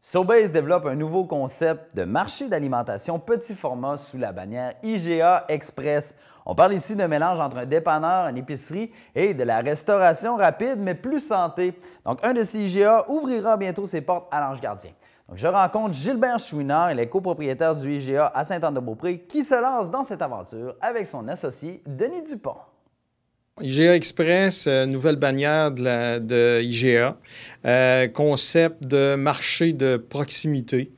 Sobeys développe un nouveau concept de marché d'alimentation petit format sous la bannière IGA Express. On parle ici d'un mélange entre un dépanneur, une épicerie et de la restauration rapide, mais plus santé. Donc, un de ces IGA ouvrira bientôt ses portes à l'Ange Gardien. Donc, je rencontre Gilbert Chouinard, il est copropriétaire du IGA à Sainte-Anne-de-Beaupré, qui se lance dans cette aventure avec son associé Denis Dupont. IGA Express, nouvelle bannière de IGA, concept de marché de proximité.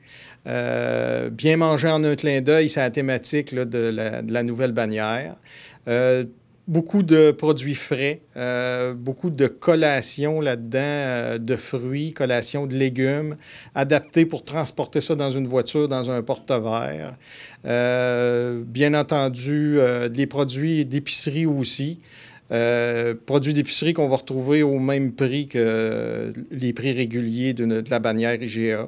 Bien manger en un clin d'œil, c'est la thématique là, de la nouvelle bannière. Beaucoup de produits frais, beaucoup de collations là-dedans, de fruits, collations de légumes, adaptés pour transporter ça dans une voiture, dans un porte-verre. Bien entendu, des produits d'épicerie aussi. Produits d'épicerie qu'on va retrouver au même prix que les prix réguliers de la bannière IGA.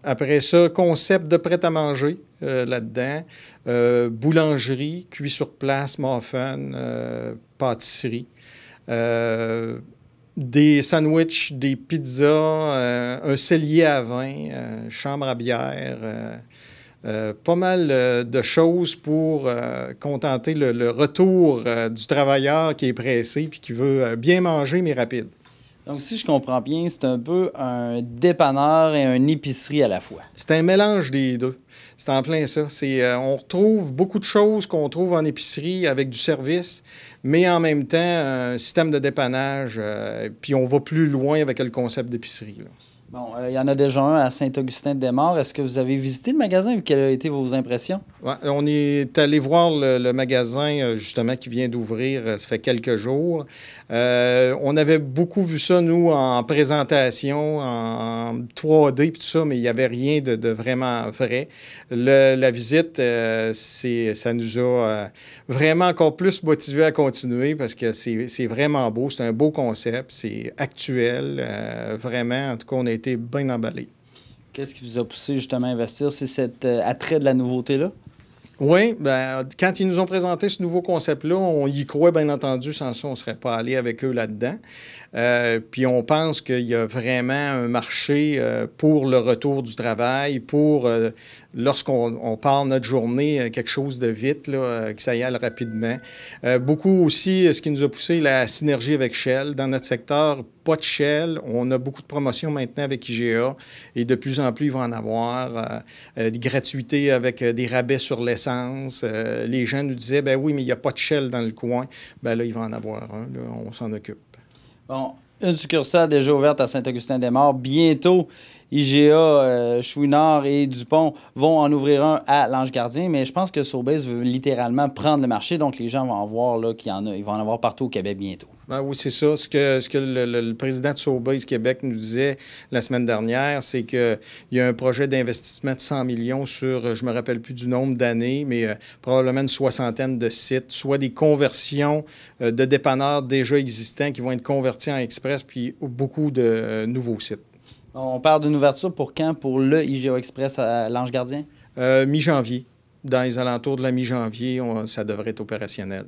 Après ça, concept de prêt-à-manger là-dedans. Boulangerie, cuit sur place, muffin, pâtisserie. Des sandwichs, des pizzas, un cellier à vin, chambre à bière. Pas mal de choses pour contenter le retour du travailleur qui est pressé puis qui veut bien manger, mais rapide. Donc, si je comprends bien, c'est un peu un dépanneur et une épicerie à la fois. C'est un mélange des deux. C'est en plein ça. On retrouve beaucoup de choses qu'on trouve en épicerie avec du service, mais en même temps, un système de dépannage. Puis on va plus loin avec le concept d'épicerie, là. Bon, il y en a déjà un à Saint-Augustin-de-Desmaures. Est-ce que vous avez visité le magasin ou quelles ont été vos impressions? Ouais, on est allé voir le magasin, justement, qui vient d'ouvrir, ça fait quelques jours. On avait beaucoup vu ça, nous, en présentation, en 3D, puis tout ça, mais il n'y avait rien de vraiment vrai. La visite, ça nous a vraiment encore plus motivés à continuer parce que c'est vraiment beau, c'est un beau concept, c'est actuel, vraiment, en tout cas, on a été bien emballés. Qu'est-ce qui vous a poussé justement à investir? C'est cet attrait de la nouveauté-là? Oui, bien, quand ils nous ont présenté ce nouveau concept-là, on y croit, bien entendu, sans ça, on ne serait pas allé avec eux là-dedans. Puis on pense qu'il y a vraiment un marché pour le retour du travail, pour lorsqu'on part notre journée, quelque chose de vite, là, que ça y aille rapidement. Beaucoup aussi, ce qui nous a poussé, la synergie avec Shell. Dans notre secteur, pas de Shell. On a beaucoup de promotions maintenant avec IGA et de plus en plus, il va en avoir. Des gratuités avec des rabais sur l'essence. Les gens nous disaient, ben oui, mais il n'y a pas de Shell dans le coin. Ben là, il va en avoir un. Là, on s'en occupe. Bon, une succursale déjà ouverte à Saint-Augustin-des-Maures. Bientôt, IGA, Chouinard et Dupont vont en ouvrir un à l'Ange Gardien, mais je pense que Sobeys veut littéralement prendre le marché, donc les gens vont en voir là, qu'il y en a. Ils vont en avoir partout au Québec bientôt. Ben oui, c'est ça. Ce que le président de Sobeys Québec nous disait la semaine dernière, c'est qu'il y a un projet d'investissement de 100 millions sur, je ne me rappelle plus du nombre d'années, mais probablement une soixantaine de sites, soit des conversions de dépanneurs déjà existants qui vont être convertis en express, puis beaucoup de nouveaux sites. On parle d'une ouverture pour quand? Pour le IGA Express à l'Ange Gardien? Mi-janvier. Dans les alentours de la mi-janvier, ça devrait être opérationnel.